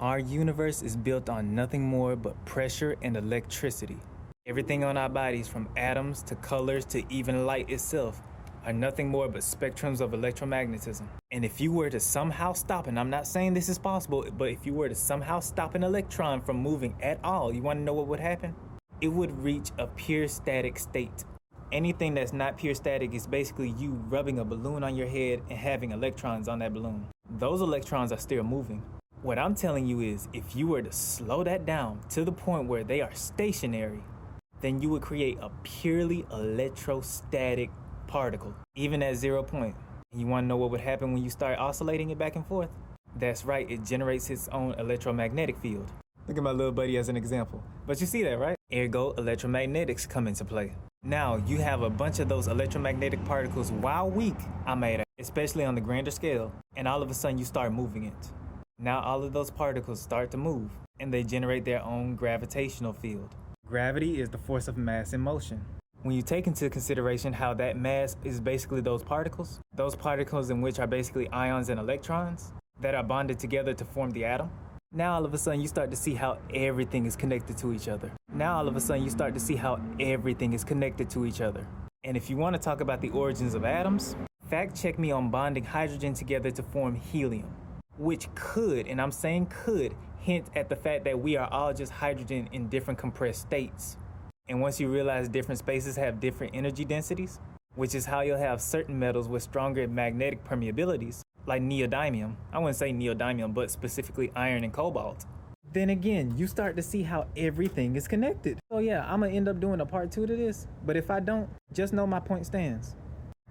Our universe is built on nothing more but pressure and electricity. Everything on our bodies, from atoms to colors to even light itself, are nothing more but spectrums of electromagnetism. And if you were to somehow stop, and I'm not saying this is possible, but if you were to somehow stop an electron from moving at all, you want to know what would happen? It would reach a pure static state. Anything that's not pure static is basically you rubbing a balloon on your head and having electrons on that balloon. Those electrons are still moving. What I'm telling you is, if you were to slow that down to the point where they are stationary, then you would create a purely electrostatic particle, even at 0 point. And you want to know what would happen when you start oscillating it back and forth? That's right, it generates its own electromagnetic field. Look at my little buddy as an example. But you see that, right? Ergo, electromagnetics come into play. Now, you have a bunch of those electromagnetic particles, while weak, I made it, especially on the grander scale, and all of a sudden you start moving it. Now all of those particles start to move, and they generate their own gravitational field. Gravity is the force of mass in motion. When you take into consideration how that mass is basically those particles in which are basically ions and electrons that are bonded together to form the atom, now all of a sudden you start to see how everything is connected to each other. Now all of a sudden you start to see how everything is connected to each other. And if you want to talk about the origins of atoms, fact check me on bonding hydrogen together to form helium, which could, and I'm saying could, hint at the fact that we are all just hydrogen in different compressed states. And once you realize different spaces have different energy densities, which is how you'll have certain metals with stronger magnetic permeabilities, like neodymium. I wouldn't say neodymium, but specifically iron and cobalt. Then again, you start to see how everything is connected. So yeah, I'm gonna end up doing a part 2 to this, but if I don't, just know my point stands.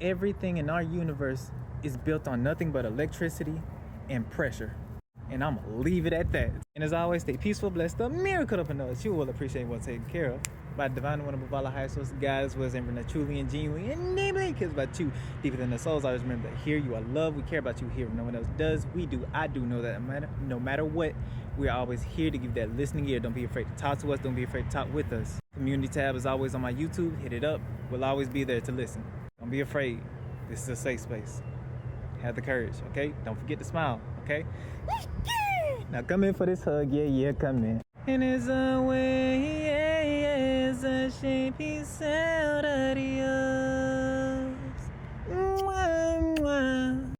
Everything in our universe is built on nothing but electricity and pressure. And I'm gonna leave it at that. And as always, stay peaceful, blessed, the miracle of us. You will appreciate what's taken care of by the divine one above all high source, God as well as ever truly and genuinely and namely cares about you deeper than the souls. Always remember that here you are loved. We care about you here when no one else does. We do. I do know that no matter what, we are always here to give that listening ear. Don't be afraid to talk to us. Don't be afraid to talk with us. Community tab is always on my YouTube. Hit it up. We'll always be there to listen. Don't be afraid. This is a safe space. Have the courage, okay? Don't forget to smile, okay? Now come in for this hug, yeah, come in. And as always, a shape is out of the